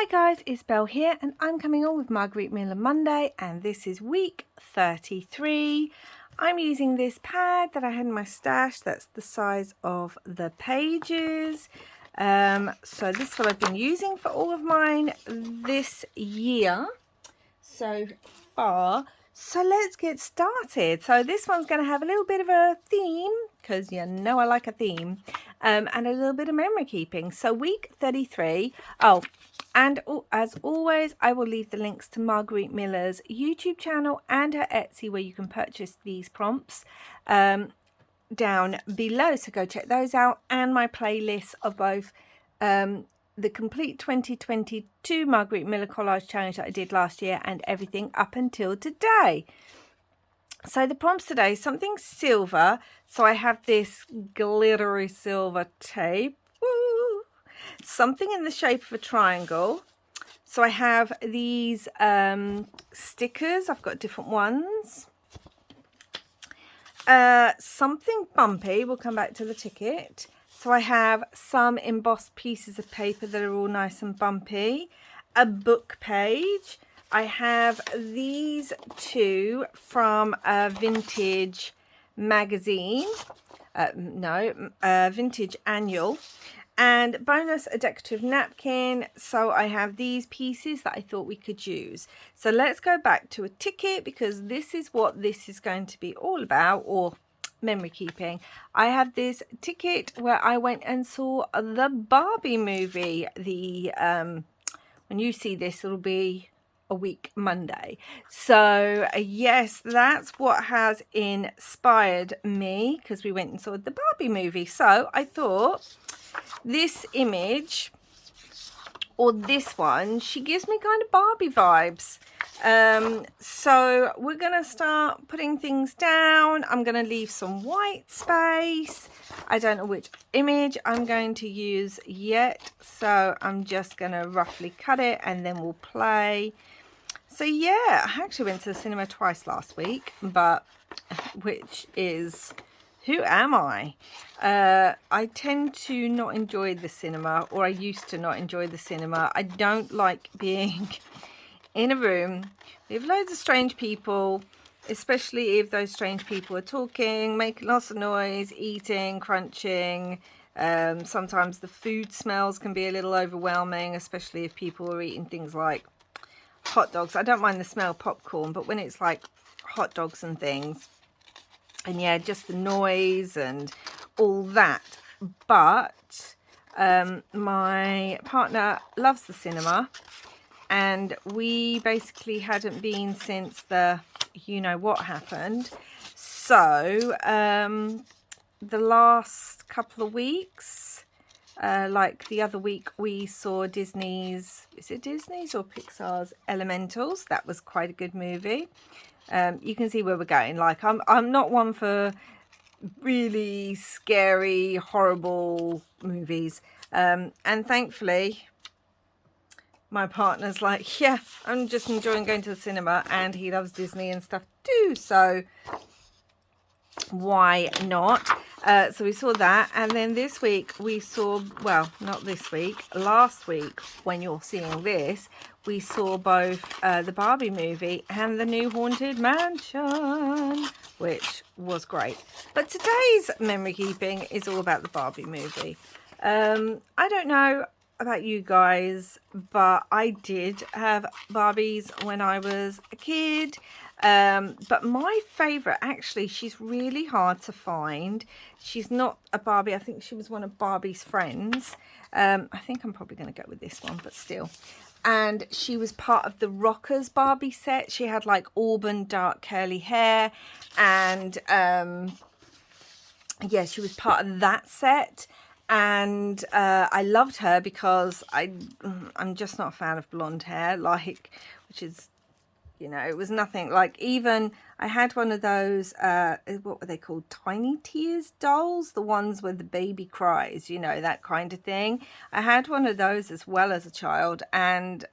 Hi guys, it's Belle here and I'm coming on with Margarete Miller Monday and this is week 33. I'm using this pad that I had in my stash that's the size of the pages. So this is what I've been using for all of mine this year so far. So let's get started. So this one's going to have a little bit of a theme because you know I like a theme, and a little bit of memory keeping. So week 33. And as always, I will leave the links to Margarete Miller's YouTube channel and her Etsy where you can purchase these prompts down below. So go check those out, and my playlist of both the complete 2022 Margarete Miller collage challenge that I did last year and everything up until today. So the prompts today, something silver. So I have this glittery silver tape. Woo! Something in the shape of a triangle. So I have these stickers. I've got different ones. Something bumpy. We'll come back to the ticket. So I have some embossed pieces of paper that are all nice and bumpy. A book page. I have these two from a vintage magazine. Vintage annual. And bonus, a decorative napkin. So I have these pieces that I thought we could use. So let's go back to a ticket because this is what this is going to be all about, or memory keeping. I have this ticket where I went and saw the Barbie movie. When you see this, it'll be a week Monday. So yes, that's what has inspired me because we went and saw the Barbie movie. So I thought this image, or this one, she gives me kind of Barbie vibes. So we're gonna start putting things down. I'm gonna leave some white space. I don't know which image I'm going to use yet, so I'm just gonna roughly cut it and then we'll play. So yeah, I actually went to the cinema twice last week, but which is, who am I? I tend to not enjoy the cinema, or I used to not enjoy the cinema. I don't like being in a room with loads of strange people, especially if those strange people are talking, making lots of noise, eating, crunching. Sometimes the food smells can be a little overwhelming, especially if people are eating things like hot dogs. I don't mind the smell of popcorn, but when it's like hot dogs and things, and yeah, just the noise and all that. But my partner loves the cinema, and we basically hadn't been since the you know what happened. So the last couple of weeks, like the other week, we saw Disney's, is it Disney's or Pixar's Elementals? That was quite a good movie. You can see where we're going. Like I'm not one for really scary, horrible movies. And thankfully, my partner's like, yeah, I'm just enjoying going to the cinema, and he loves Disney and stuff too. So why not? So we saw that, and then this week we saw, well, not this week, last week when you're seeing this, we saw both the Barbie movie and the new Haunted Mansion, which was great. But today's memory keeping is all about the Barbie movie. I don't know about you guys, but I did have Barbies when I was a kid. But my favorite, actually, she's really hard to find. She's not a Barbie. I think she was one of Barbie's friends. I think I'm probably going to go with this one, but still. And she was part of the Rockers Barbie set. She had like auburn dark curly hair, and yeah, she was part of that set. And I loved her because I'm just not a fan of blonde hair, like, which is, you know, it was nothing like, even I had one of those, what were they called? Tiny Tears dolls, the ones where the baby cries, you know, that kind of thing. I had one of those as well as a child, and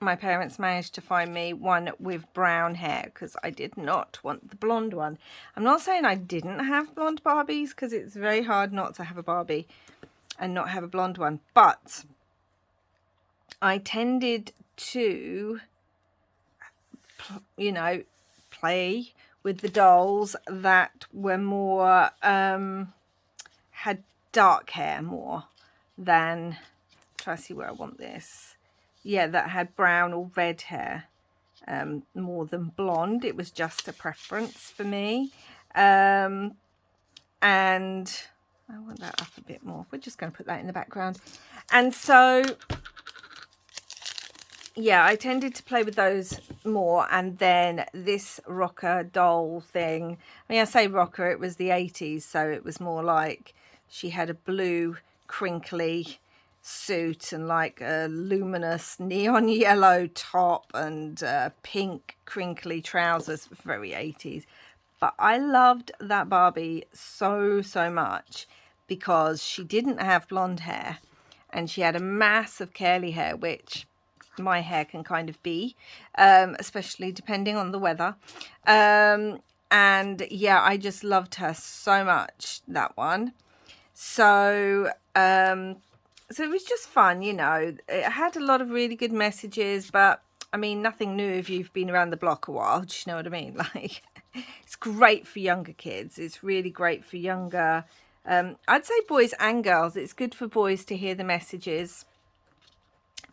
my parents managed to find me one with brown hair because I did not want the blonde one. I'm not saying I didn't have blonde Barbies, because it's very hard not to have a Barbie and not have a blonde one, but I tended to, you know, play with the dolls that were more, had dark hair more than, try to see where I want this. Yeah, that had brown or red hair more than blonde. It was just a preference for me. And I want that up a bit more. We're just going to put that in the background. And so, yeah, I tended to play with those more. And then this rocker doll thing, I mean, I say rocker, it was the 80s, so it was more like she had a blue crinkly suit and like a luminous neon yellow top and pink crinkly trousers, very 80s. But I loved that Barbie so much because she didn't have blonde hair and she had a mass of curly hair, which my hair can kind of be, especially depending on the weather. And yeah, I just loved her so much, that one. So so it was just fun, you know. It had a lot of really good messages, but I mean, nothing new if you've been around the block a while. Do you know what I mean? Like, it's great for younger kids. It's really great for younger, I'd say boys and girls. It's good for boys to hear the messages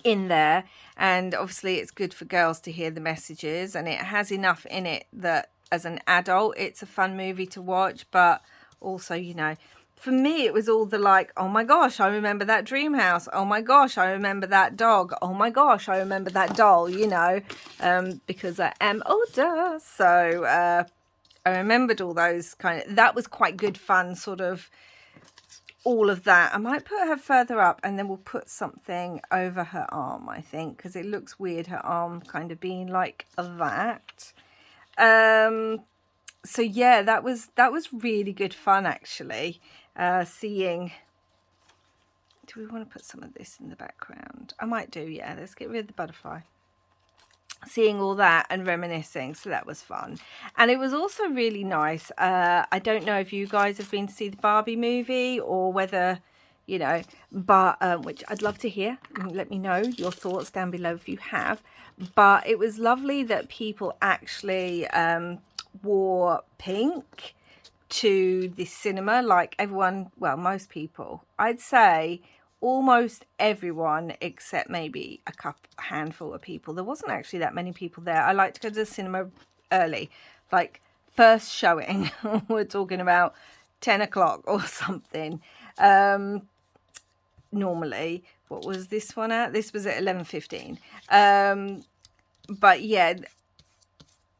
in there, and obviously it's good for girls to hear the messages, and it has enough in it that as an adult it's a fun movie to watch. But also, you know, for me it was all the like, oh my gosh, I remember that dream house, oh my gosh, I remember that dog, oh my gosh, I remember that doll, you know, because I am older, so I remembered all those kind of, that was quite good fun, sort of all of that. I might put her further up and then we'll put something over her arm, I think, because it looks weird, her arm kind of being like that. So yeah, that was really good fun, actually. Seeing, do we want to put some of this in the background? I might do, yeah. Let's get rid of the butterfly. Seeing all that and reminiscing, so that was fun. And it was also really nice. I don't know if you guys have been to see the Barbie movie or whether, you know, but which I'd love to hear. Let me know your thoughts down below if you have. But it was lovely that people actually wore pink to the cinema, like everyone, well, most people, I'd say almost everyone except maybe a handful of people. There wasn't actually that many people there. I like to go to the cinema early, like first showing. We're talking about 10 o'clock or something. Normally, what was this one at? This was at 11:15. But yeah,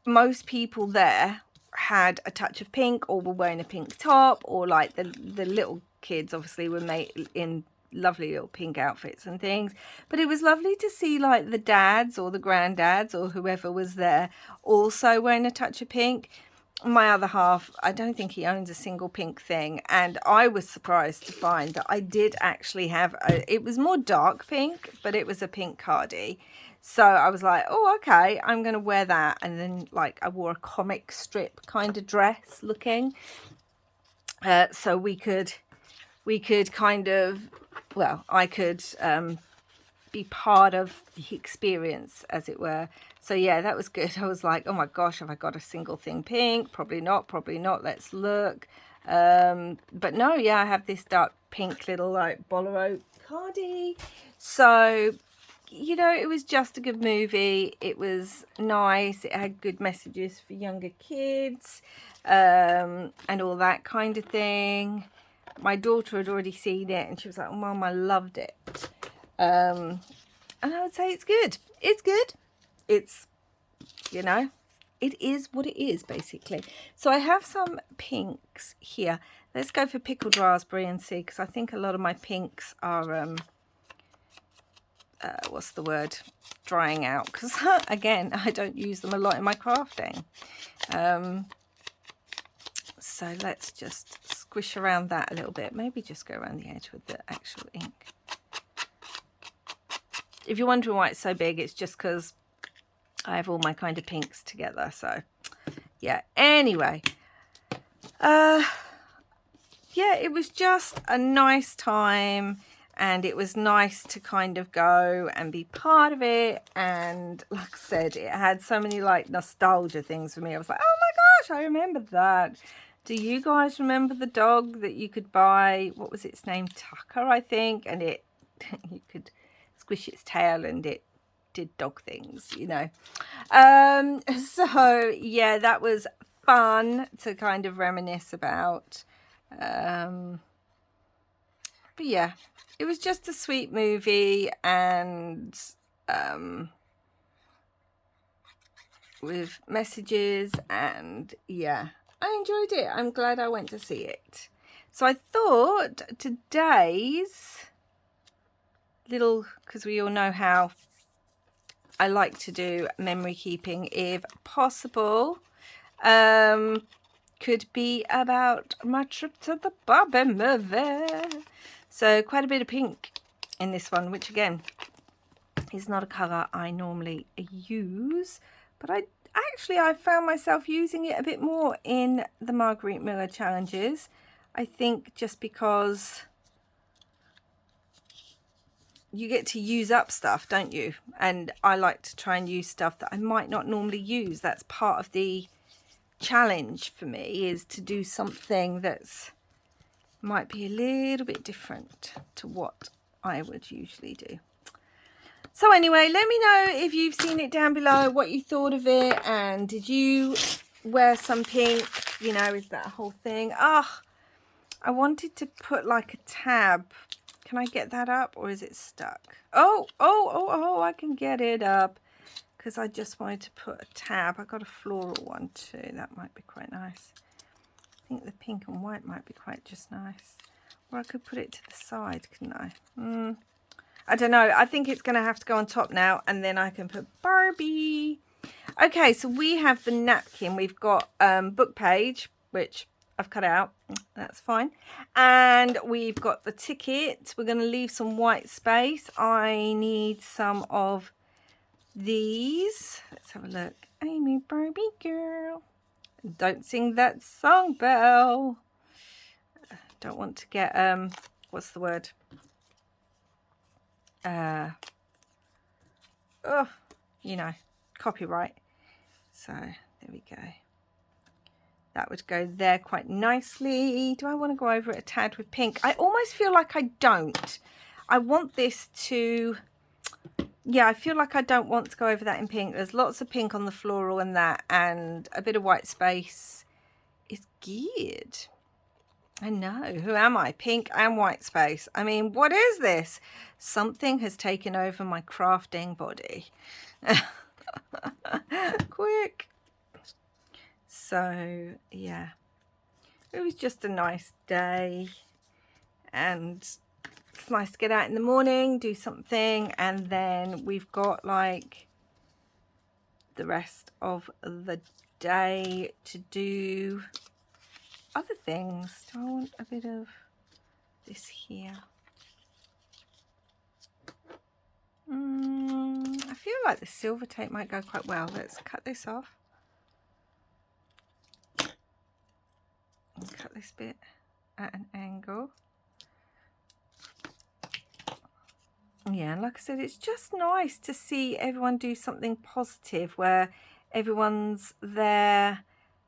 most people there had a touch of pink or were wearing a pink top, or like the little kids obviously were made in lovely little pink outfits and things. But it was lovely to see like the dads or the granddads or whoever was there also wearing a touch of pink. My other half, I don't think he owns a single pink thing, and I was surprised to find that I did actually have it was more dark pink, but it was a pink cardi. So I was like, oh, okay, I'm going to wear that. And then like I wore a comic strip kind of dress looking. So we could kind of, well, I could be part of the experience, as it were. So yeah, that was good. I was like, oh my gosh, have I got a single thing pink? Probably not, let's look. But no, yeah, I have this dark pink little like bolero cardi. So, you know, it was just a good movie. It was nice. It had good messages for younger kids, and all that kind of thing. My daughter had already seen it and she was like, oh, Mum, I loved it. And I would say it's good. It's good. It's, you know, it is what it is, basically. So I have some pinks here. Let's go for pickled raspberry and see, because I think a lot of my pinks are, what's the word? Drying out. Because, again, I don't use them a lot in my crafting. So let's just squish around that a little bit. Maybe just go around the edge with the actual ink. If you're wondering why it's so big, it's just because I have all my kind of pinks together. So, yeah. Anyway. Yeah, it was just a nice time. and it was nice to kind of go and be part of it. And like I said, it had so many like nostalgia things for me. I was like, oh my gosh, I remember that. Do you guys remember the dog that you could buy? What was its name? Tucker, I think. And it you could squish its tail and it did dog things, you know. So yeah, that was fun to kind of reminisce about. But yeah, it was just a sweet movie, and with messages, and yeah, I enjoyed it. I'm glad I went to see it. So I thought today's little, because we all know how I like to do memory keeping if possible, could be about my trip to the Barbie movie. So quite a bit of pink in this one, which again is not a colour I normally use, but I found myself using it a bit more in the Margarete Miller challenges. I think just because you get to use up stuff, don't you? And I like to try and use stuff that I might not normally use. That's part of the challenge for me, is to do something that's might be a little bit different to what I would usually do. So anyway, let me know if you've seen it down below, what you thought of it, and did you wear some pink? You know, is that a whole thing? Ah, I wanted to put like a tab. Can I get that up, or is it stuck? Oh, I can get it up, because I just wanted to put a tab. I got a floral one too. That might be quite nice. I think the pink and white might be quite just nice. Or I could put it to the side, couldn't I? I don't know. I think it's going to have to go on top now, and then I can put Barbie. Okay, so we have the napkin. We've got book page, which I've cut out. That's fine. And we've got the ticket. We're going to leave some white space. I need some of these. Let's have a look. Amy, Barbie girl. Don't sing that song, Belle. Don't want to get what's the word? Oh, you know, copyright. So there we go. That would go there quite nicely. Do I want to go over it a tad with pink? I almost feel like I don't. I want this to, yeah, I feel like I don't want to go over that in pink. There's lots of pink on the floral and that, and a bit of white space is good. I know. Who am I? Pink and white space. I mean, what is this? Something has taken over my crafting body. Quick. So, yeah. It was just a nice day. And it's nice to get out in the morning, do something. And then we've got, like, the rest of the day to do other things. Do I want a bit of this here? I feel like the silver tape might go quite well. Let's cut this off and cut this bit at an angle. Yeah, and like I said, it's just nice to see everyone do something positive where everyone's there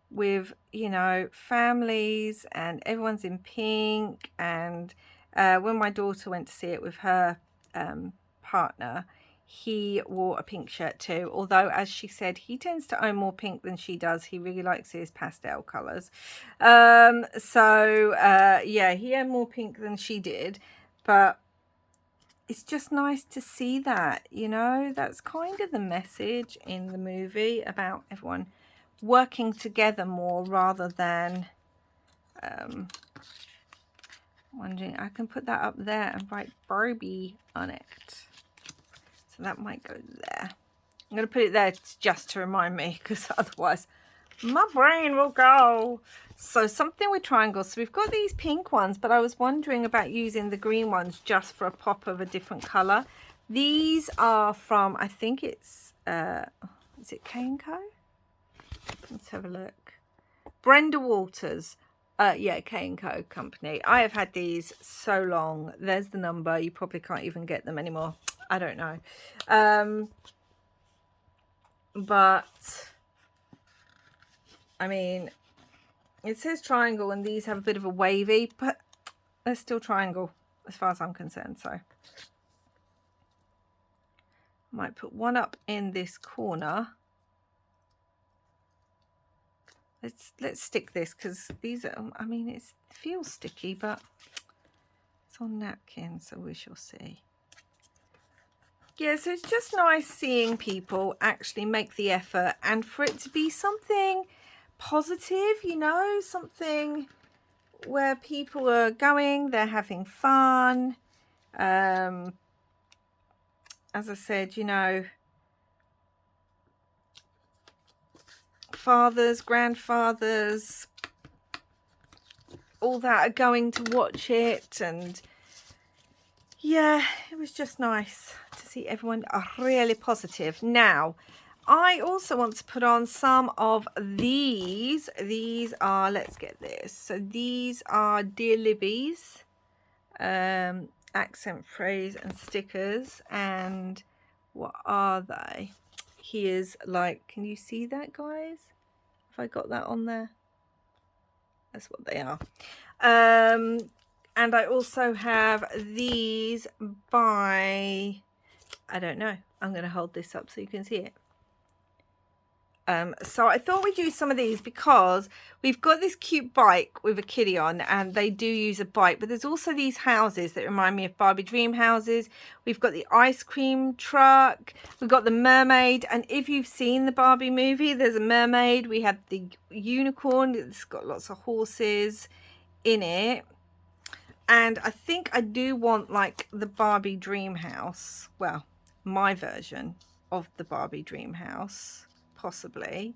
with, you know, families, and everyone's in pink. And when my daughter went to see it with her partner, he wore a pink shirt too, although as she said, he tends to own more pink than she does. He really likes his pastel colors. Yeah, he had more pink than she did, but it's just nice to see that, you know. That's kind of the message in the movie, about everyone working together more rather than wondering. I can put that up there and write Barbie on it, so that might go there. I'm going to put it there just to remind me, because otherwise my brain will go. So something with triangles. So we've got these pink ones, but I was wondering about using the green ones just for a pop of a different color. These are from, I think it's is it K&Co? Let's have a look. Brenda Walters. Yeah, K&Co company. I have had these so long. There's the number. You probably can't even get them anymore. I don't know. But I mean, it says triangle and these have a bit of a wavy, but they're still triangle as far as I'm concerned. So I might put one up in this corner. Let's stick this because these are, I mean, it feels sticky, but it's on napkin, so we shall see. Yeah, so it's just nice seeing people actually make the effort and for it to be something positive, you know, something where people are going, they're having fun. As I said, you know, fathers, grandfathers, all that are going to watch it, and yeah, it was just nice to see everyone really positive. Now, I also want to put on some of these. These are, let's get this. So these are Dear Libby's accent phrase and stickers. And what are they? Here's like, can you see that, guys? Have I got that on there? That's what they are. And I also have these by, I don't know. I'm going to hold this up so you can see it. So I thought we'd use some of these because we've got this cute bike with a kiddie on and they do use a bike, but there's also these houses that remind me of Barbie dream houses. We've got the ice cream truck, we've got the mermaid, and if you've seen the Barbie movie, there's a mermaid. We have the unicorn, it's got lots of horses in it. And I think I do want like the Barbie dream house, well, my version of the Barbie dream house. Possibly.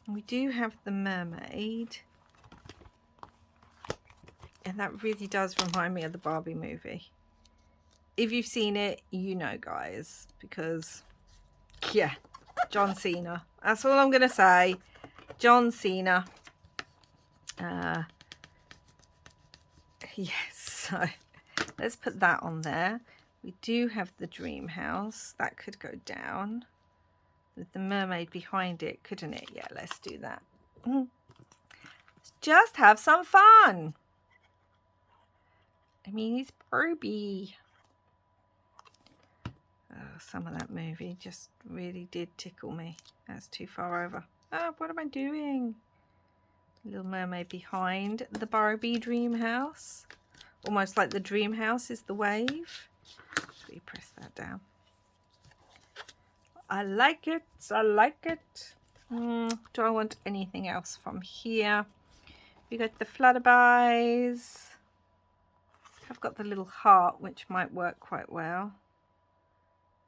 We do have the mermaid, and that really does remind me of the Barbie movie. If you've seen it, you know, guys, because yeah, John Cena, that's all I'm gonna say. John Cena. Yes, so let's put that on there. We do have the dream house that could go down with the mermaid behind it, couldn't it? Yeah, let's do that. Let's just have some fun. I mean, it's Barbie. Oh, some of that movie just really did tickle me. That's too far over. Oh, what am I doing? Little mermaid behind the Barbie dream house. Almost like the dream house is the wave. So you press that down. I like it. I like it. Do I want anything else from here? We got the flutterbys. I've got the little heart, which might work quite well.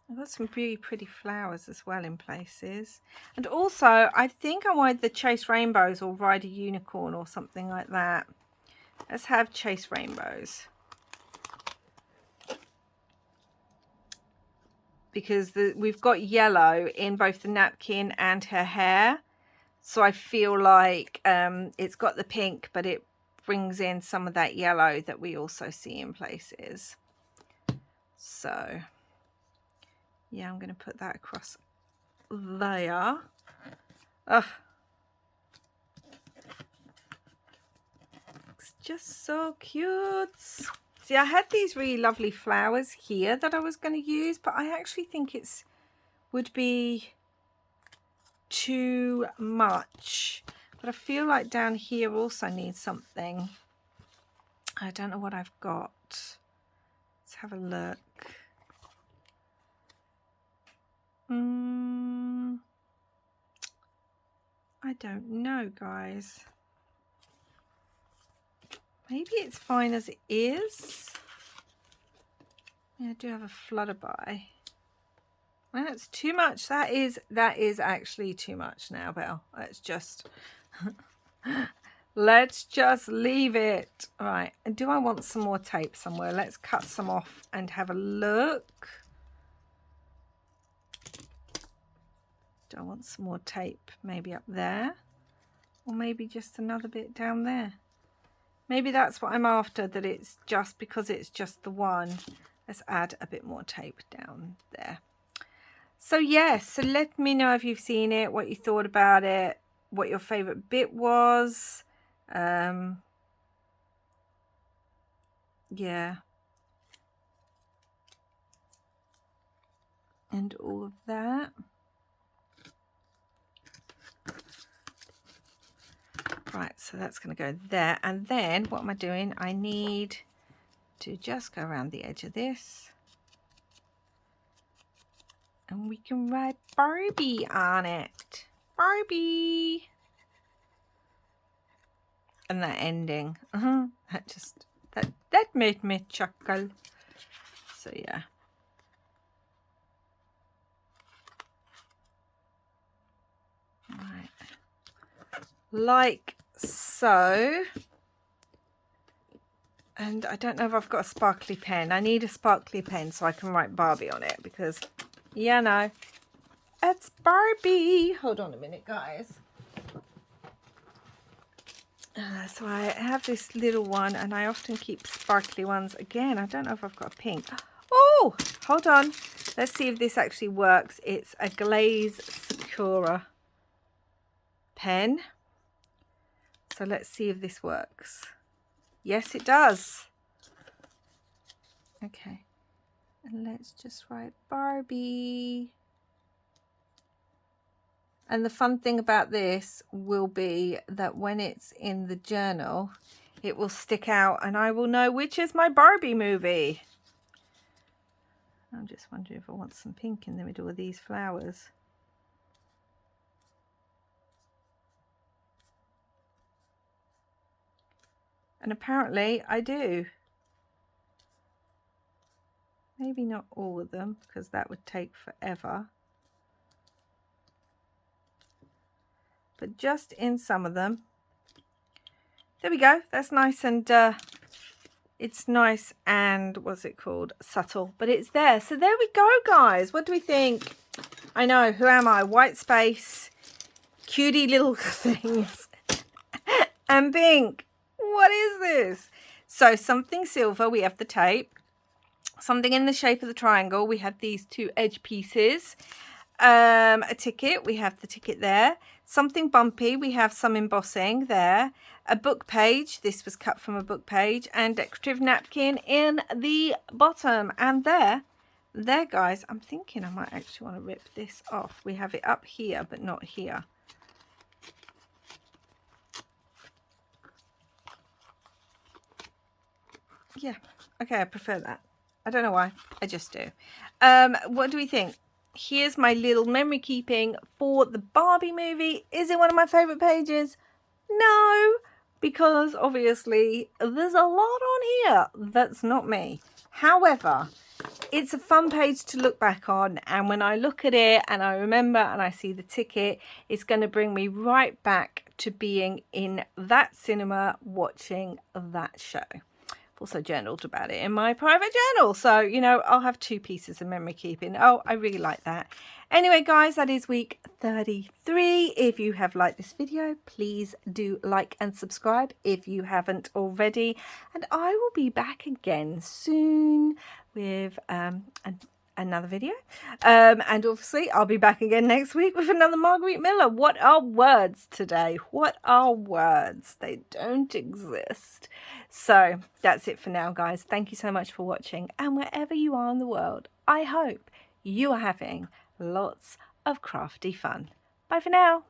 I've got some really pretty flowers as well in places. And also, I think I wanted the chase rainbows or ride a unicorn or something like that. Let's have chase rainbows. Because we've got yellow in both the napkin and her hair. So I feel like it's got the pink, but it brings in some of that yellow that we also see in places. So, yeah, I'm going to put that across there. Ugh. It's just so cute. See, I had these really lovely flowers here that I was going to use, but I actually think it's would be too much. But I feel like down here also needs something. I don't know what I've got. Let's have a look. I don't know, guys. Maybe it's fine as it is. Yeah, I do have a flutterby. That's too much. That is actually too much now, Belle. Let's just leave it. All right. And do I want some more tape somewhere? Let's cut some off and have a look. Do I want some more tape maybe up there? Or maybe just another bit down there? Maybe that's what I'm after, that it's just because it's just the one. Let's add a bit more tape down there. So yes, so let me know if you've seen it, what you thought about it, what your favorite bit was. Yeah. And all of that. Right, so that's going to go there. And then what am I doing? I need to just go around the edge of this. And we can write Barbie on it. Barbie. And that ending. That made me chuckle. So yeah. Right. Like so. And I don't know if I've got a sparkly pen. I need a sparkly pen so I can write Barbie on it, because, yeah, no, it's Barbie. Hold on a minute, guys. So I have this little one, and I often keep sparkly ones. Again, I don't know if I've got a pink. Oh, hold on. Let's see if this actually works. It's a Glaze Sakura pen. So let's see if this works. Yes, it does. Okay. And let's just write Barbie. And the fun thing about this will be that when it's in the journal, it will stick out and I will know which is my Barbie movie. I'm just wondering if I want some pink in the middle of these flowers. And apparently I do. Maybe not all of them, because that would take forever. But just in some of them. There we go. That's nice, and it's nice and, what's it called? Subtle. But it's there. So there we go, guys. What do we think? I know. Who am I? White space. Cutie little things. And pink. What is this? So something silver. We have the tape. Something in the shape of the triangle. We have these two edge pieces. A ticket. We have the ticket there. Something bumpy. We have some embossing there. A book page. This was cut from a book page. And decorative napkin in the bottom. And there, guys. I'm thinking I might actually want to rip this off. We have it up here, but not here. Yeah. Okay, I prefer that. I don't know why. I just do. What do we think? Here's my little memory keeping for the Barbie movie. Is it one of my favorite pages? No, because obviously there's a lot on here that's not me. However, it's a fun page to look back on, and when I look at it and I remember and I see the ticket, it's going to bring me right back to being in that cinema watching that show. Also journaled about it in my private journal, so you know, I'll have two pieces of memory keeping. Oh, I really like that. Anyway, guys, that is week 33. If you have liked this video, please do like and subscribe if you haven't already, and I will be back again soon with another video, and obviously I'll be back again next week with another Margarete Miller. What are words today? What are words? They don't exist. So that's it for now, guys. Thank you so much for watching, and wherever you are in the world, I hope you are having lots of crafty fun. Bye for now.